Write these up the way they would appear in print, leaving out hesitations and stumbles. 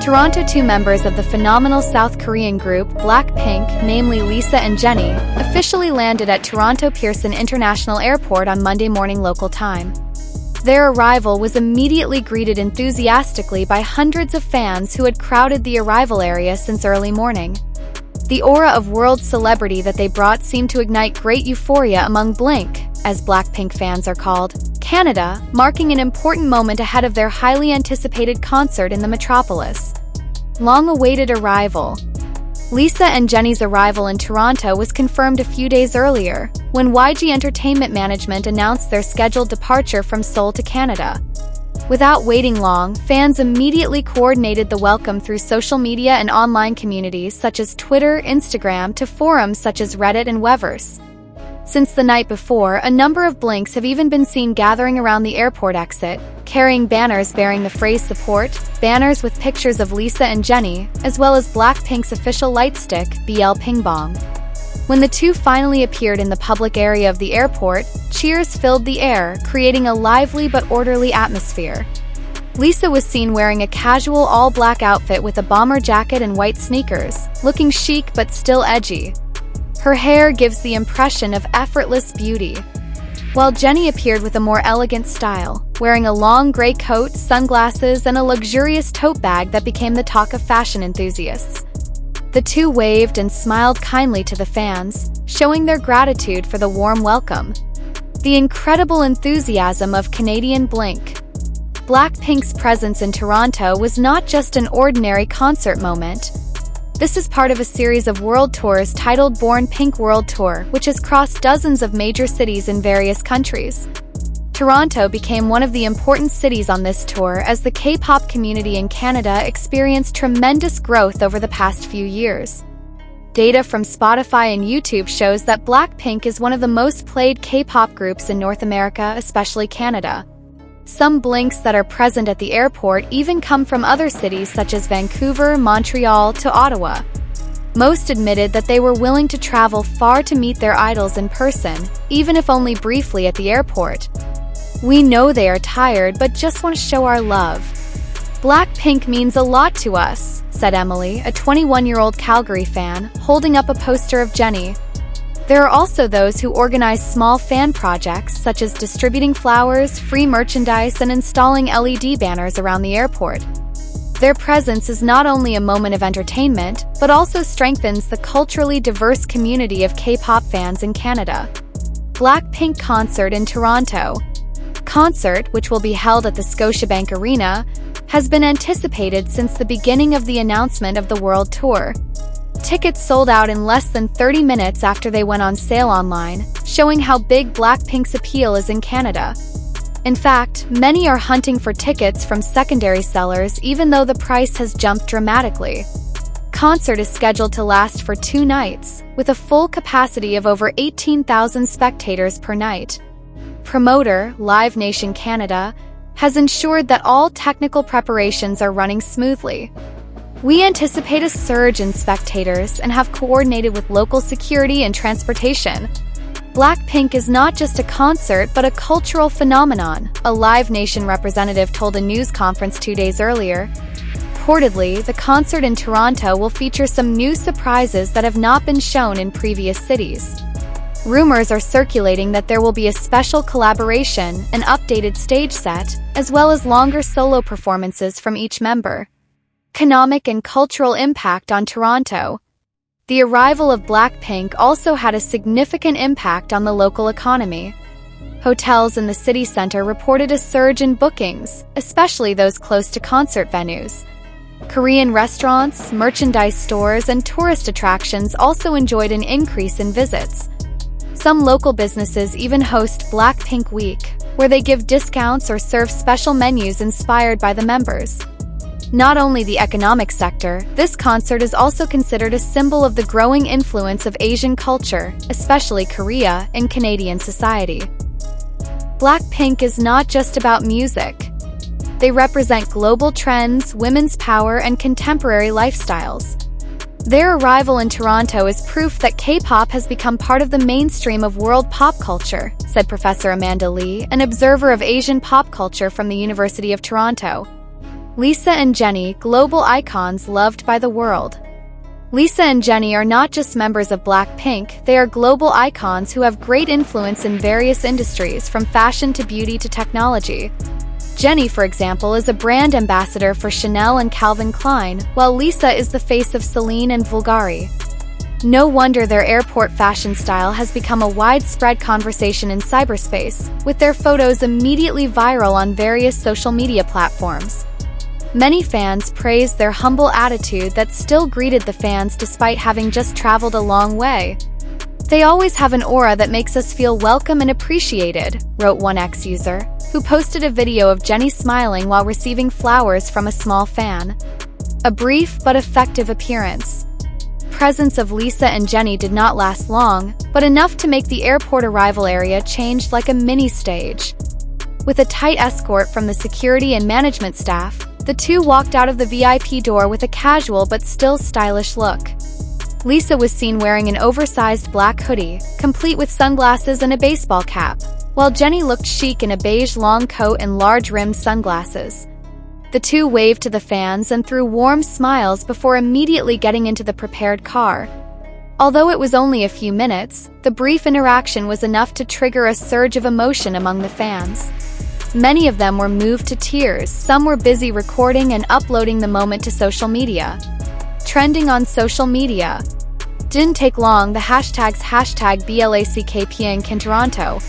Toronto. Two members of the phenomenal South Korean group BLACKPINK, namely Lisa and Jennie, officially landed at Toronto Pearson International Airport on Monday morning local time. Their arrival was immediately greeted enthusiastically by hundreds of fans who had crowded the arrival area since early morning. The aura of world celebrity that they brought seemed to ignite great euphoria among BLACKPINK, as BLACKPINK fans are called, Canada, marking an important moment ahead of their highly anticipated concert in the metropolis. Long-awaited arrival. Lisa and Jennie's arrival in Toronto was confirmed a few days earlier, when YG Entertainment Management announced their scheduled departure from Seoul to Canada. Without waiting long, fans immediately coordinated the welcome through social media and online communities such as Twitter, Instagram, to forums such as Reddit and Weverse. Since the night before, a number of BLACKPINKs have even been seen gathering around the airport exit, carrying banners bearing the phrase support, banners with pictures of Lisa and Jennie, as well as BLACKPINK's official lightstick, BL When the two finally appeared in the public area of the airport, cheers filled the air, creating a lively but orderly atmosphere. Lisa was seen wearing a casual all-black outfit with a bomber jacket and white sneakers, looking chic but still edgy. Her hair gives the impression of effortless beauty, while Jennie appeared with a more elegant style, wearing a long gray coat, sunglasses, and a luxurious tote bag that became the talk of fashion enthusiasts. The two waved and smiled kindly to the fans, showing their gratitude for the warm welcome. The incredible enthusiasm of Canadian BLACKPINK's presence in Toronto was not just an ordinary concert moment. This is part of a series of world tours titled Born Pink World Tour, which has crossed dozens of major cities in various countries. Toronto became one of the important cities on this tour as the K-pop community in Canada experienced tremendous growth over the past few years. Data from Spotify and YouTube shows that BLACKPINK is one of the most played K-pop groups in North America, especially Canada. Some BLACKPINKs that are present at the airport even come from other cities such as Vancouver, Montreal, to Ottawa. Most admitted that they were willing to travel far to meet their idols in person, even if only briefly at the airport. We know they are tired but just want to show our love. BLACKPINK means a lot to us, said Emily, a 21-year-old Calgary fan, holding up a poster of Jennie. There are also those who organize small fan projects such as distributing flowers, free merchandise, and installing LED banners around the airport. Their presence is not only a moment of entertainment, but also strengthens the culturally diverse community of K-pop fans in Canada. BLACKPINK concert in Toronto. Concert, which will be held at the Scotiabank Arena, has been anticipated since the beginning of the announcement of the world tour. Tickets sold out in less than 30 minutes after they went on sale online, showing how big BLACKPINK's appeal is in Canada. In fact, many are hunting for tickets from secondary sellers even though the price has jumped dramatically. Concert is scheduled to last for 2 nights, with a full capacity of over 18,000 spectators per night. Promoter, Live Nation Canada, has ensured that all technical preparations are running smoothly. We anticipate a surge in spectators and have coordinated with local security and transportation. BLACKPINK is not just a concert but a cultural phenomenon, a Live Nation representative told a news conference 2 days earlier. Reportedly, the concert in Toronto will feature some new surprises that have not been shown in previous cities. Rumors are circulating that there will be a special collaboration, an updated stage set, as well as longer solo performances from each member. Economic and cultural impact on Toronto. The arrival of BLACKPINK also had a significant impact on the local economy. Hotels in the city center reported a surge in bookings, especially those close to concert venues. Korean restaurants, merchandise stores, and tourist attractions also enjoyed an increase in visits. Some local businesses even host BLACKPINK Week, where they give discounts or serve special menus inspired by the members. Not only the economic sector, this concert is also considered a symbol of the growing influence of Asian culture, especially Korea, in Canadian society. BLACKPINK is not just about music. They represent global trends, women's power, and contemporary lifestyles. Their arrival in Toronto is proof that K-pop has become part of the mainstream of world pop culture, said Professor Amanda Lee, an observer of Asian pop culture from the University of Toronto. Lisa and Jennie, global icons loved by the world. Lisa and Jennie are not just members of BLACKPINK, they are global icons who have great influence in various industries, from fashion to beauty to technology. Jennie, for example, is a brand ambassador for Chanel and Calvin Klein, while Lisa is the face of Celine and Bulgari. No wonder their airport fashion style has become a widespread conversation in cyberspace, with their photos immediately viral on various social media platforms. Many fans praised their humble attitude that still greeted the fans despite having just traveled a long way. "They always have an aura that makes us feel welcome and appreciated," wrote one ex-user, who posted a video of Jennie smiling while receiving flowers from a small fan. A brief but effective appearance. Presence of Lisa and Jennie did not last long, but enough to make the airport arrival area change like a mini-stage. With a tight escort from the security and management staff, the two walked out of the VIP door with a casual but still stylish look. Lisa was seen wearing an oversized black hoodie, complete with sunglasses and a baseball cap, while Jennie looked chic in a beige long coat and large-rimmed sunglasses. The two waved to the fans and threw warm smiles before immediately getting into the prepared car. Although it was only a few minutes, the brief interaction was enough to trigger a surge of emotion among the fans. Many of them were moved to tears, some were busy recording and uploading the moment to social media. Trending on social media. Didn't take long, the hashtags #BLACKPINK in Toronto,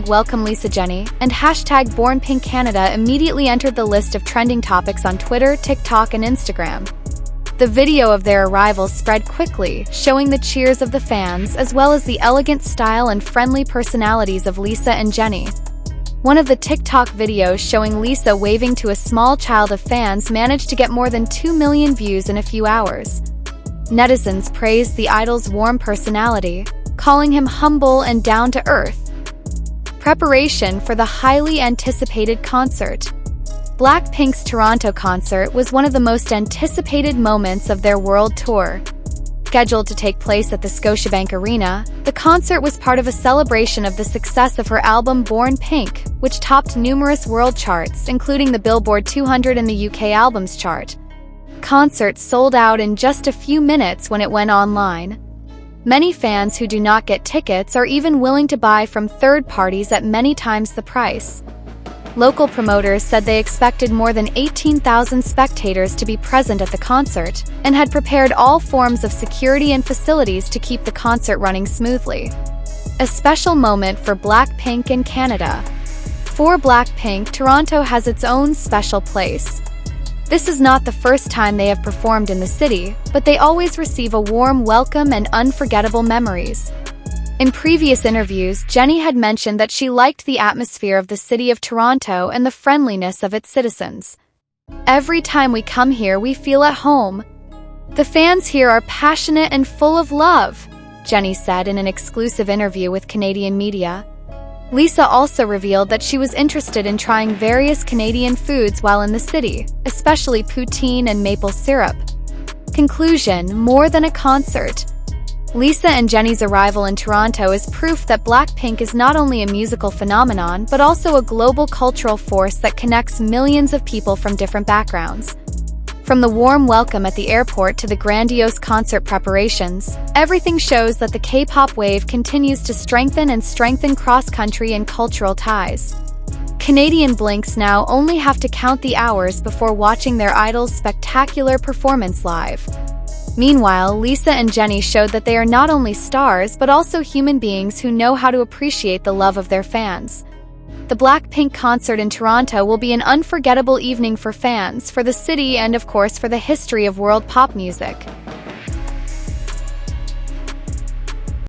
#Welcome Lisa Jennie, and #BornPinkCanada immediately entered the list of trending topics on Twitter, TikTok, and Instagram. The video of their arrival spread quickly, showing the cheers of the fans as well as the elegant style and friendly personalities of Lisa and Jennie. One of the TikTok videos showing Lisa waving to a small child of fans managed to get more than 2 million views in a few hours. Netizens praised the idol's warm personality, calling him humble and down-to-earth. Preparation for the highly anticipated concert. BLACKPINK's Toronto concert was one of the most anticipated moments of their world tour. Scheduled to take place at the Scotiabank Arena, the concert was part of a celebration of the success of her album Born Pink, which topped numerous world charts, including the Billboard 200 and the UK Albums Chart. Concert sold out in just a few minutes when it went online. Many fans who do not get tickets are even willing to buy from third parties at many times the price. Local promoters said they expected more than 18,000 spectators to be present at the concert, and had prepared all forms of security and facilities to keep the concert running smoothly. A special moment for BLACKPINK in Canada. For BLACKPINK, Toronto has its own special place. This is not the first time they have performed in the city, but they always receive a warm welcome and unforgettable memories. In previous interviews, Jennie had mentioned that she liked the atmosphere of the city of Toronto and the friendliness of its citizens. "Every time we come here, we feel at home. The fans here are passionate and full of love," Jennie said in an exclusive interview with Canadian media. Lisa also revealed that she was interested in trying various Canadian foods while in the city, especially poutine and maple syrup. Conclusion: more than a concert. Lisa and Jennie's arrival in Toronto is proof that BLACKPINK is not only a musical phenomenon but also a global cultural force that connects millions of people from different backgrounds. From the warm welcome at the airport to the grandiose concert preparations, everything shows that the K-pop wave continues to strengthen cross-country and cultural ties. Canadian blinks now only have to count the hours before watching their idol's spectacular performance live. Meanwhile, Lisa and Jennie showed that they are not only stars but also human beings who know how to appreciate the love of their fans. The BLACKPINK concert in Toronto will be an unforgettable evening for fans, for the city, and of course for the history of world pop music.